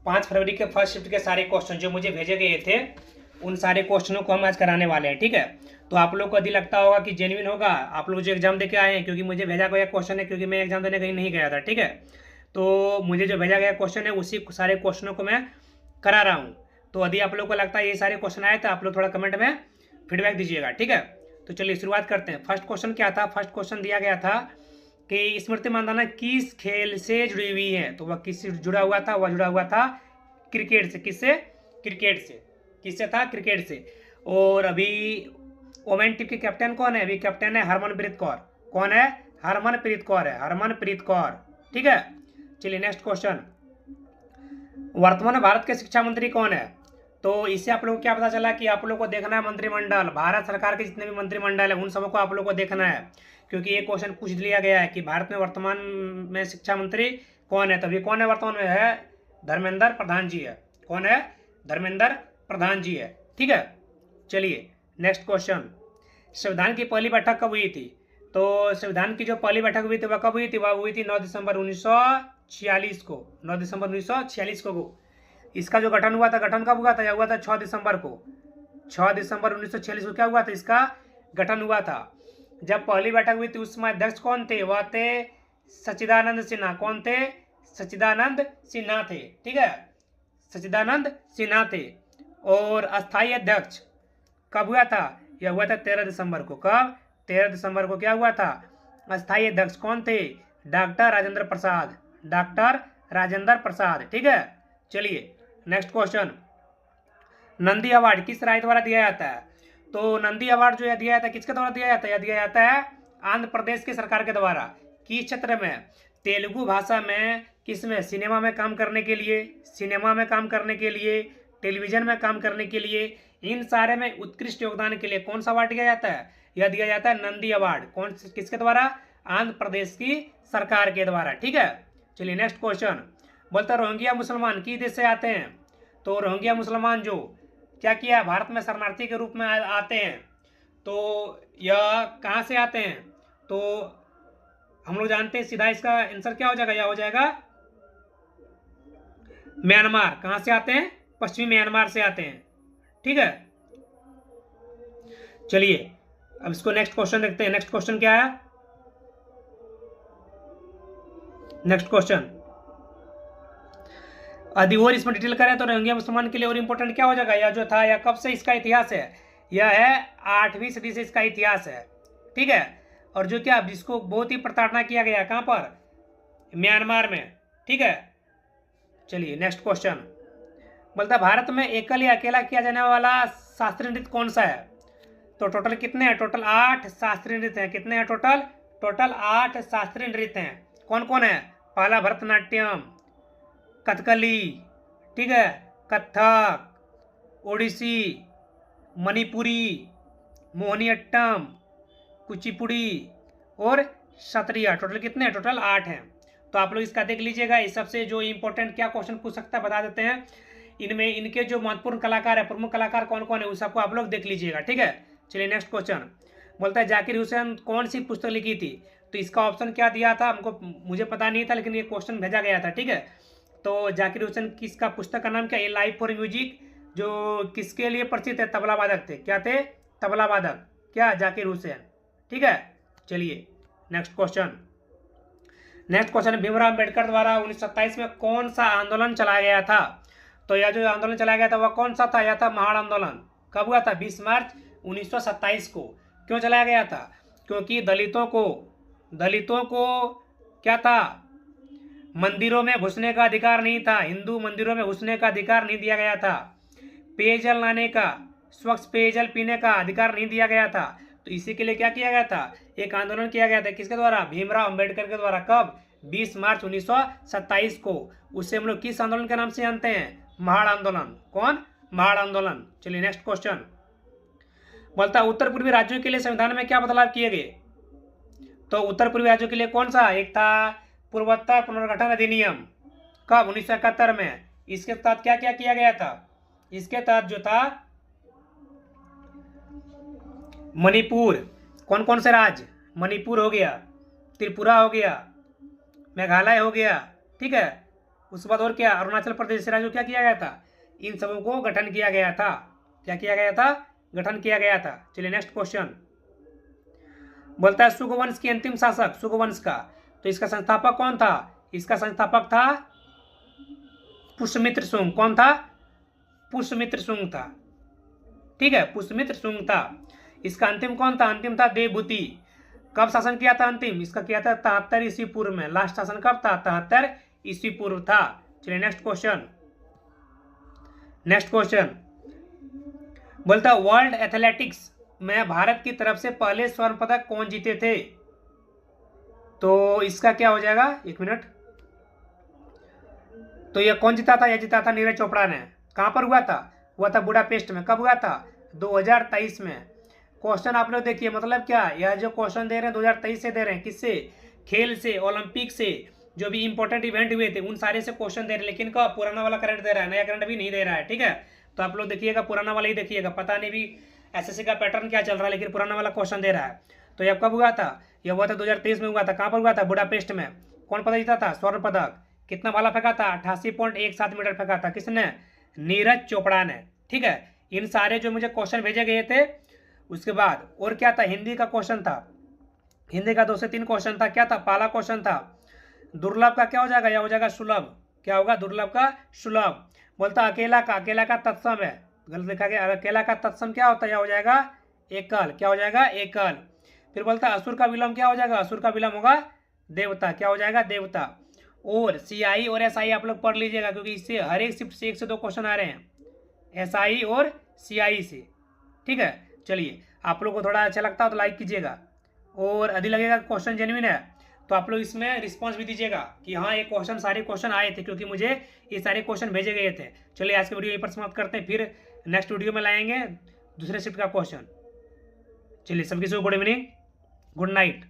5 फरवरी के first shift के सारे क्वेश्चन जो मुझे भेजे गए थे उन सारे क्वेश्चनों को हम आज कराने वाले हैं। ठीक है, तो आप लोग को यदि लगता होगा कि जेन्युइन होगा, आप लोग जो एग्जाम दे के आए हैं, क्योंकि मुझे भेजा गया क्वेश्चन है, क्योंकि मैं एग्जाम देने कहीं नहीं गया था। ठीक है, तो मुझे जो भेजा गया क्वेश्चन है उसी सारे क्वेश्चनों को मैं करा रहा हूँ। तो यदि आप लोग को लगता है ये सारे क्वेश्चन आए तो आप लोग थोड़ा कमेंट में फीडबैक दीजिएगा। ठीक है, तो चलिए शुरुआत करते हैं। फर्स्ट क्वेश्चन क्या था? फर्स्ट क्वेश्चन दिया गया था कि स्मृति मंदाना किस खेल से जुड़ी हुई है? तो वह किससे जुड़ा हुआ था? वह जुड़ा हुआ था क्रिकेट से। किससे? क्रिकेट से। किससे था? क्रिकेट से। और अभी वोमेन टीम की कैप्टन कौन है? अभी कैप्टन है हरमनप्रीत कौर। कौन है? हरमनप्रीत कौर है। हरमनप्रीत कौर। ठीक है, चलिए नेक्स्ट क्वेश्चन। वर्तमान भारत के शिक्षा मंत्री कौन है? तो इससे आप लोगों को क्या पता चला कि आप लोगों को देखना है मंत्रिमंडल, भारत सरकार के जितने भी मंत्रिमंडल है उन सबको आप लोगों को देखना है, क्योंकि ये क्वेश्चन पूछ लिया गया है कि भारत में वर्तमान में शिक्षा मंत्री कौन है। तभी कौन है वर्तमान में? है धर्मेंद्र प्रधान जी है। कौन है? धर्मेंद्र प्रधान जी है। ठीक है, चलिए नेक्स्ट क्वेश्चन। संविधान की पहली बैठक कब हुई थी? तो संविधान की जो पहली बैठक हुई थी वह कब हुई थी? वह हुई थी 9 दिसंबर 1946 को। 9 दिसंबर 1946 को। इसका जो गठन हुआ था, गठन कब हुआ था? यह हुआ था 6 दिसंबर को। 6 दिसंबर 1946 को क्या हुआ था? इसका गठन हुआ था। जब पहली बैठक हुई थी उस समय अध्यक्ष कौन थे? वह थे सच्चिदानंद सिन्हा। कौन थे? सच्चिदानंद सिन्हा थे। ठीक है, सच्चिदानंद सिन्हा थे। और अस्थायी अध्यक्ष कब हुआ था? यह हुआ था 13 दिसंबर को। कब? 13 दिसंबर को क्या हुआ था? अस्थायी अध्यक्ष कौन थे? डॉक्टर राजेंद्र प्रसाद। डॉक्टर राजेंद्र प्रसाद। ठीक है, चलिए नेक्स्ट क्वेश्चन। नंदी अवार्ड किस राज्य द्वारा दिया जाता है? तो नंदी अवार्ड जो है दिया जाता है किसके द्वारा दिया जाता है? यह दिया जाता है आंध्र प्रदेश की सरकार के द्वारा। किस क्षेत्र में? तेलुगु भाषा में। किसमें? सिनेमा में काम करने के लिए। सिनेमा में काम करने के लिए, टेलीविजन में काम करने के लिए, इन सारे में उत्कृष्ट योगदान के लिए कौन सा अवार्ड दिया जाता है? यह दिया जाता है नंदी अवार्ड। कौन किसके द्वारा? आंध्र प्रदेश की सरकार के द्वारा। ठीक है, चलिए नेक्स्ट क्वेश्चन। बोलता रोहिंग्या मुसलमान किस देश से आते हैं? तो रोहिंग्या मुसलमान जो क्या किया, भारत में शरणार्थी के रूप में आते हैं। तो यह कहाँ से आते हैं? तो हम लोग जानते हैं सीधा इसका आंसर क्या हो जाएगा? यह हो जाएगा म्यांमार। कहाँ से आते हैं? पश्चिमी म्यांमार से आते हैं। ठीक है, चलिए अब इसको नेक्स्ट क्वेश्चन देखते हैं। नेक्स्ट क्वेश्चन क्या है? नेक्स्ट क्वेश्चन यदि और इसमें डिटेल करें तो रोहिंग्या मुसलमान के लिए और इंपॉर्टेंट क्या हो जाएगा? यह जो था यह कब से इसका इतिहास है? यह है 8वीं सदी से इसका इतिहास है। ठीक है, और जो क्या जिसको बहुत ही प्रताड़ना किया गया, कहाँ पर? म्यांमार में। ठीक है, चलिए नेक्स्ट क्वेश्चन। बोलता भारत में एकल या अकेला किया जाने वाला शास्त्रीय नृत्य कौन सा है? तो टोटल कितने हैं? टोटल 8 शास्त्रीय नृत्य हैं। कितने हैं टोटल? टोटल 8 शास्त्रीय नृत्य हैं। कौन कौन है? पहला भरतनाट्यम, कथकली, ठीक है, कथक, ओडिसी, मणिपुरी, मोहिनीअट्टम, कुचिपुड़ी और सत्रिया। टोटल कितने हैं? टोटल 8 हैं। तो आप लोग इसका देख लीजिएगा। इस सबसे जो इंपॉर्टेंट क्या क्वेश्चन पूछ सकता है बता देते हैं। इनमें इनके जो महत्वपूर्ण कलाकार है, प्रमुख कलाकार कौन कौन है, उस सबको आप लोग देख लीजिएगा। ठीक है, चलिए नेक्स्ट क्वेश्चन। बोलता है जाकिर हुसैन कौन सी पुस्तक लिखी थी? तो इसका ऑप्शन क्या दिया था हमको, मुझे पता नहीं था, लेकिन ये क्वेश्चन भेजा गया था। ठीक है, तो जाकिर हुसैन किसका पुस्तक का नाम क्या? ये लाइफ फॉर म्यूजिक, जो किसके लिए प्रसिद्ध है? तबला वादक थे। क्या थे? तबला वादक। क्या? जाकिर हुसैन। ठीक है, चलिए next question. Next question, Bhimrao Ambedkar द्वारा 1927 में कौन सा आंदोलन चलाया गया था? तो यह जो आंदोलन चलाया गया था वह कौन सा था? यह था महाड़ आंदोलन। कब हुआ था? 20 मार्च 1927 को। क्यों चलाया गया था? क्योंकि दलितों को क्या था? मंदिरों में घुसने का अधिकार नहीं था। हिंदू मंदिरों में घुसने का अधिकार नहीं दिया गया था। पेयजल लाने का, स्वच्छ पेयजल पीने का अधिकार नहीं दिया गया था। तो इसी के लिए क्या किया गया था? एक आंदोलन किया गया था। किसके द्वारा? भीमराव अंबेडकर के द्वारा। कब? 20 मार्च 1927 को। उसे हम लोग किस आंदोलन के नाम से जानते हैं? महाड़ आंदोलन। कौन? महाड़ आंदोलन। चलिए नेक्स्ट क्वेश्चन। बोलता है उत्तर पूर्वी राज्यों के लिए संविधान में क्या बदलाव किए गए? तो उत्तर पूर्वी राज्यों के लिए कौन सा? एक था पूर्वोत्तर पुनर्गठन अधिनियम। कब? 1971 में। इसके तहत क्या क्या किया गया था? इसके तहत जो था मणिपुर, कौन कौन से राज्य? मणिपुर हो गया, त्रिपुरा हो गया, मेघालय हो गया, ठीक है, उसके बाद और क्या, अरुणाचल प्रदेश जैसे राज्यों क्या किया गया था, इन सबों को गठन किया गया था। क्या किया गया था, गठन किया गया था। चलिए नेक्स्ट क्वेश्चन बोलता है सुगवंश की अंतिम शासक, सुगवंश का, तो इसका संस्थापक कौन था, इसका संस्थापक था पुष्यमित्र शुंग। कौन था, पुष्यमित्र शुंग था, ठीक है, पुष्यमित्र शुंग था। इसका अंतिम कौन था, अंतिम था देवभूति। कब शासन किया था अंतिम, इसका किया था 73 ईस्वी पूर्व में। लास्ट शासन कब था, 73 ईस्वी पूर्व था। चलिए नेक्स्ट क्वेश्चन, नेक्स्ट क्वेश्चन बोलता है वर्ल्ड एथलेटिक्स में भारत की तरफ से पहले स्वर्ण पदक कौन जीते थे, तो इसका क्या हो जाएगा, एक मिनट, तो ये कौन जीता था, यह जीता था नीरज चोपड़ा ने। कहां पर हुआ था बुडापेस्ट में। कब हुआ था, 2023 में। क्वेश्चन आप लोग देखिए, मतलब क्या, यह जो क्वेश्चन दे रहे हैं 2023 से दे रहे हैं, किससे, खेल से, ओलंपिक से, जो भी इंपॉर्टेंट इवेंट हुए थे उन सारे से क्वेश्चन दे रहे हैं। लेकिन का पुराना वाला करंट दे रहा है, नया करंट भी नहीं दे रहा है, ठीक है। तो आप लोग देखिएगा, पुराना वाला ही देखिएगा, पता नहीं भी एसएससी का पैटर्न क्या चल रहा है, लेकिन पुराना वाला क्वेश्चन दे रहा है। तो यह कब हुआ था, यह हुआ था 2023 में हुआ था। कहाँ पर हुआ था, बुडापेस्ट में। कौन पदक जीता था, स्वर्ण पदक। कितना भाला फेंका था, 88.17 मीटर फेंका था। किसने, नीरज चोपड़ा ने, ठीक है। इन सारे जो मुझे क्वेश्चन भेजे गए थे, उसके बाद और क्या था, हिंदी का क्वेश्चन था, हिंदी का 2 से 3 क्वेश्चन था। क्या था, पहला क्वेश्चन था दुर्लभ का क्या हो जाएगा, यह हो जाएगा सुलभ। क्या होगा, दुर्लभ का सुलभ। बोलता अकेला का तत्सम है, गलत लिखा गया। अकेला का तत्सम क्या होता है, यह हो जाएगा एकल। क्या हो जाएगा, एकल। फिर बोलता असुर का विलोम क्या हो जाएगा, असुर का विलोम होगा देवता। क्या हो जाएगा, देवता। और सीआई और एसआई आप लोग पढ़ लीजिएगा, क्योंकि इससे हर एक शिफ्ट से 1 से 2 क्वेश्चन आ रहे हैं, एसआई और सीआई से, ठीक है। चलिए, आप लोग को थोड़ा अच्छा लगता है तो लाइक कीजिएगा, और यदि लगेगा क्वेश्चन जेन्युइन है तो आप लोग इसमें रिस्पांस भी दीजिएगा कि हाँ ये क्वेश्चन, सारे क्वेश्चन आए थे, क्योंकि मुझे ये सारे क्वेश्चन भेजे गए थे। चलिए आज की वीडियो यहीं पर समाप्त करते हैं, फिर नेक्स्ट वीडियो में लाएंगे दूसरे शिफ्ट का क्वेश्चन। चलिए सबकी गुड इवनिंग, गुड नाइट।